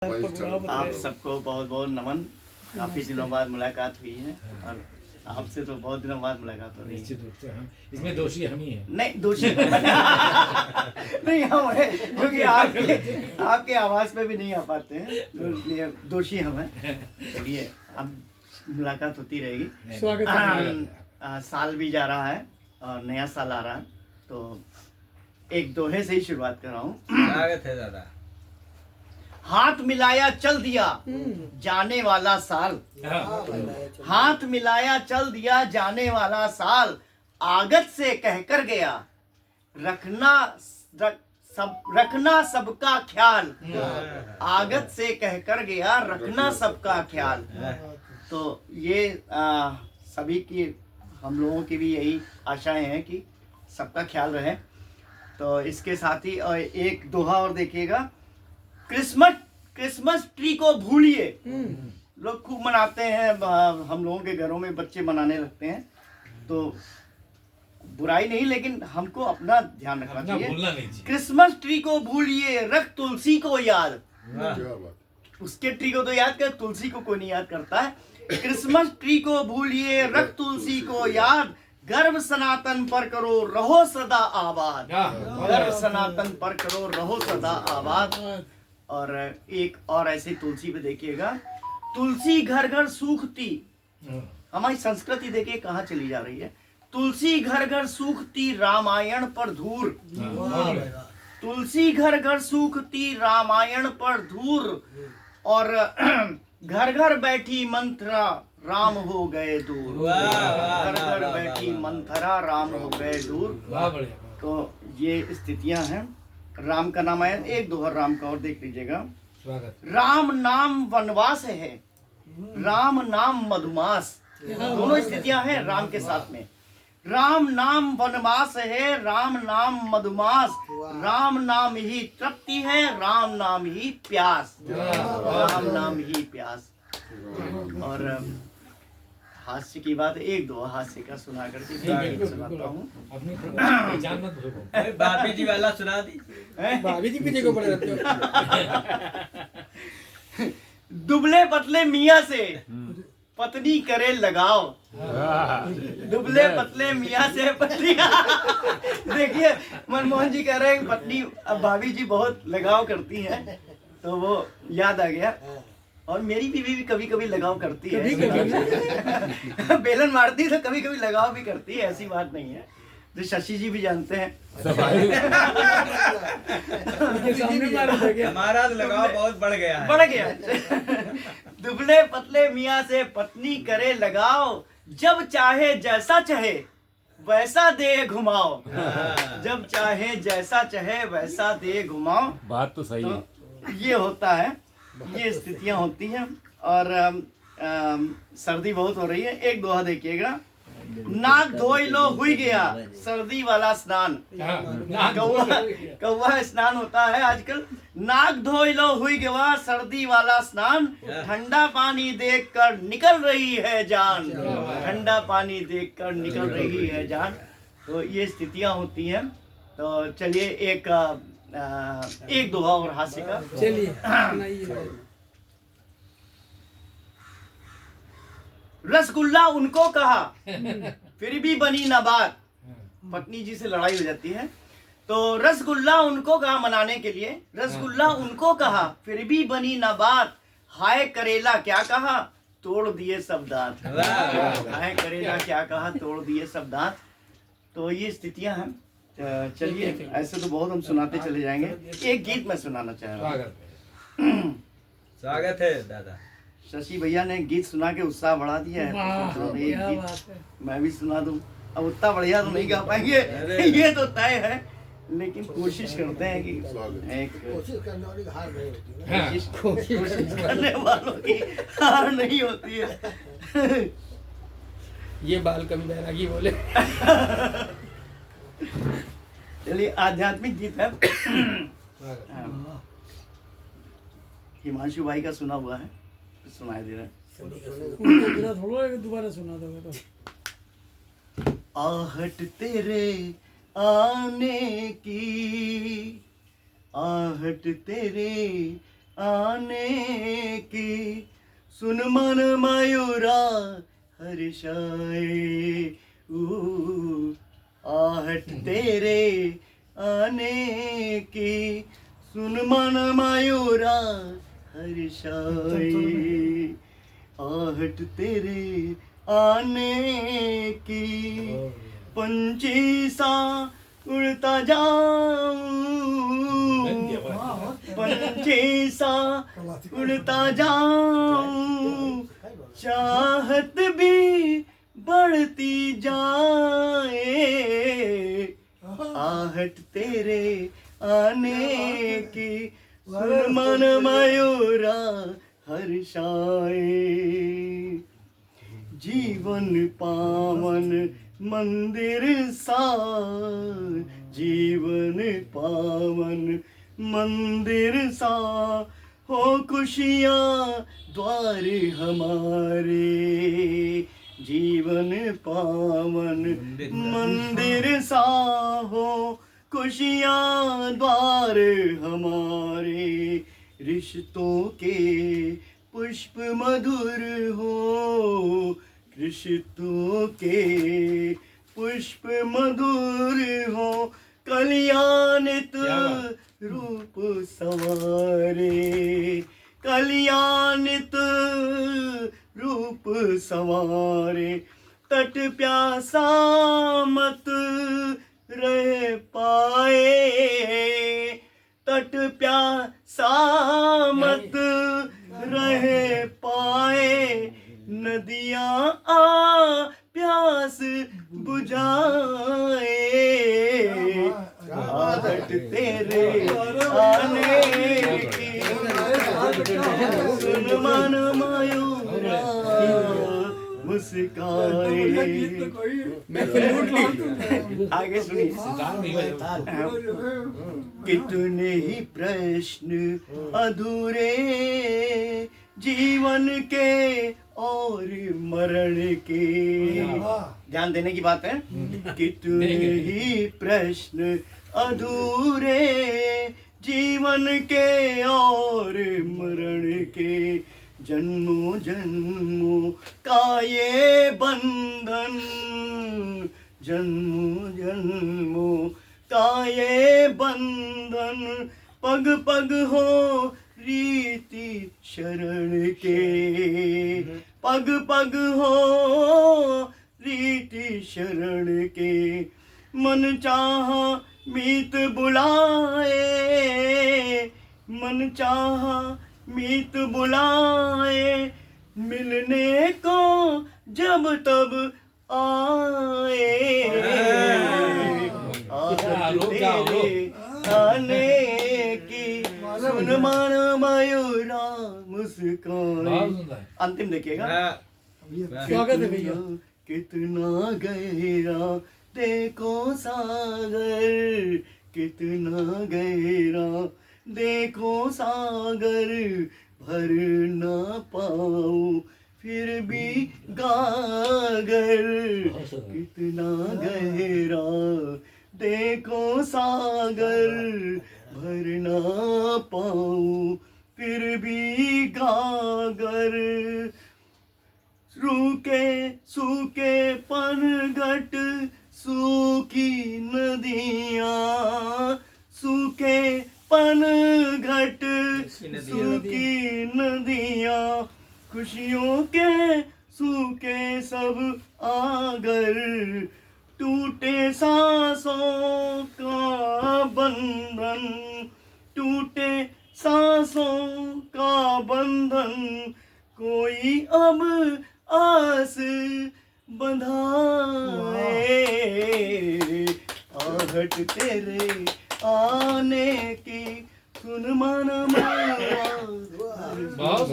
आप सबको बहुत बहुत नमन। काफी दिनों बाद मुलाकात हुई है और आपसे तो बहुत दिनों बाद मुलाकात हो रही है। निश्चित रूप से हम इसमें दोषी हम ही हैं। नहीं दोषी नहीं हम हैं, क्योंकि आपके आवाज पे भी नहीं आ पाते हैं, इसलिए दोषी हम हैं। चलिए अब मुलाकात होती रहेगी। स्वागत है। साल भी जा रहा है और नया साल आ रहा है, तो एक दोहे से ही शुरुआत कर रहा हूँ। स्वागत है दादा। हाथ मिलाया चल दिया जाने वाला साल, हाथ मिलाया चल दिया जाने वाला साल, आगत से कहकर गया रखना सबका ख्याल, आगत से कहकर गया रखना सबका ख्याल। तो ये सभी की, हम लोगों की भी यही आशाएं हैं कि सबका ख्याल रहे। तो इसके साथ ही और एक दोहा और देखिएगा, क्रिसमस ट्री को भूलिए। लोग खूब मनाते हैं, हम लोगों के घरों में बच्चे मनाने लगते हैं, तो बुराई नहीं, लेकिन हमको अपना ध्यान रखना चाहिए। क्रिसमस ट्री को भूलिए, रख तुलसी को याद। उसके ट्री को तो याद कर, तुलसी को कोई नहीं याद करता है। क्रिसमस ट्री को भूलिए, रख तुलसी को याद, गर्व सनातन पर करो रहो सदा आबाद, गर्व सनातन पर करो रहो सदा आबाद। और एक और ऐसी तुलसी पे देखिएगा, तुलसी घर घर सूखती। हमारी संस्कृति देखिए कहाँ चली जा रही है। तुलसी घर घर सूखती रामायण पर धूर, तुलसी घर घर सूखती रामायण पर धूर, और घर घर बैठी मंथरा राम हो गए दूर, घर घर बैठी मंथरा राम हो गए दूर। तो ये स्थितियां हैं। राम का नाम आया, एक दोहा राम का और देख लीजिएगा। राम नाम वनवास है, राम नाम मधुमास। दोनों स्थितियां हैं राम के साथ में। राम नाम वनवास है, राम नाम मधुमास, राम नाम ही तृप्ति है, राम नाम ही प्यास, राम नाम ही प्यास। और हास्य की बात, एक दो हास्य का सुना करके सुनाता हूँ। भाभी जी वाला सुना दी। भाभी जी पीछे को पड़े रहते हो। दुबले पतले मियाँ से पत्नी करे लगाव, दुबले पतले मियाँ से पत्नी देखिए मनमोहन जी कह रहे हैं पत्नी, अब भाभी जी बहुत लगाव करती हैं, तो वो याद आ गया। और मेरी बीवी भी कभी कभी लगाव करती है, बेलन मारती है तो कभी कभी लगाव भी करती है, ऐसी बात नहीं है। तो शशि जी भी जानते हैं। हमारा लगाव बहुत बढ़ गया है। बढ़ गया। दुबले पतले मियाँ से पत्नी करे लगाव, जब चाहे जैसा चाहे वैसा दे घुमाओ, जब चाहे जैसा चाहे वैसा दे घुमाओ। बात तो सही है। तो ये होता है, ये स्थितियां होती हैं। और सर्दी बहुत हो रही है। एक दोहा देखिएगा, नाक धोई लो हुई गया सर्दी वाला स्नान। कौवा स्नान होता है आजकल। नाक धोई लो हुई गया सर्दी वाला स्नान, ठंडा पानी देखकर निकल रही है जान, ठंडा पानी देखकर निकल रही है जान। तो ये स्थितियां होती हैं। तो चलिए एक दोहा और हास्य का। चलिए। रसगुल्ला उनको कहा फिर भी बनी ना बात। पत्नी जी से लड़ाई हो जाती है, तो रसगुल्ला उनको कहा मनाने के लिए, रसगुल्ला उनको कहा फिर भी बनी ना बात, हाय करेला क्या कहा तोड़ दिए सब दांत, हाय करेला क्या कहा तोड़ दिए सब दांत। तो ये स्थितियां हैं। चलिए ऐसे तो बहुत हम सुनाते चले जाएंगे। एक गीत मैं सुनाना चाह रहा हूँ। स्वागत है दादा। शशि भैया ने गीत सुना के उत्साह बढ़ा दिया है, तो एक गीत मैं भी सुना दूं। अब उतना बढ़िया तो नहीं गा पाएंगे, ये तो तय है, लेकिन कोशिश करते हैं कि कोशिश करने वालों की हार नहीं होती है। ये बाल कभी बैरागी बोले। चलिए आध्यात्मिक गीत है। हिमांशु भाई का सुना हुआ है, सुनाई दे रहा है। दोबारा सुना दोगे तो। आहट तेरे आने की, आहट तेरे आने की, सुन मन मयूरा हर्षाए, आहट तेरे आने की, सुन मन मयूरा हर्षाए, आहट तेरे आने की, पंछी सा उड़ता जाऊं, पंछी सा उड़ता जाऊं, चाहत भी बढ़ती जाए, आहट तेरे आने की, सुन मन मयूरा हर्षाए, जीवन पावन मंदिर सा, जीवन पावन मंदिर सा, हो खुशियाँ द्वार हमारे, जीवन पावन मंदिर सा, हो खुशियाँ द्वार हमारे, रिश्तों के पुष्प मधुर हो, रिश्तों के पुष्प मधुर हो, कल्याणित रूप सवारे, कल्याणित रूप सवारे, तट प्यासा मत रह पाए, तट प्यासा मत रह पाए, नदियाँ आ प्यास बुझाए, आहट तेरे आने की, सुन मन मयूरा मुस्काए। आगे सुनिए। कितने ही प्रश्न अधूरे जीवन के और मरण के, ध्यान देने की बात है। कितने ही प्रश्न अधूरे जीवन के और मरण के, जन्मों जन्मों का ये बंधन, जन्मों जन्मों का ये बंधन, पग पग हो रीति शरण के, पग पग हो रीति शरण के, मन चाहा मीत बुलाए, मन चाहा मीत बुलाए, मिलने को जब तब आए, तेरे आने की, सुन मन मयूरा मुस्काए। अंतिम देखिएगा। स्वागत है भैया। कितना गहरा देखो सागर, कितना गहरा देखो सागर, भर ना पाऊं फिर भी गागर, कितना गहरा देखो सागर, भर ना पाऊं फिर भी गागर, सूखे सूखे पनघट सूखी नदियाँ, सूखे पनघट सूखी नदियाँ, खुशियों के सूखे सब आगर, टूटे सांसों का बंधन, टूटे सांसों का बंधन, कोई अब आस बंधाए, आहट तेरे आने की, सुन मन बहुत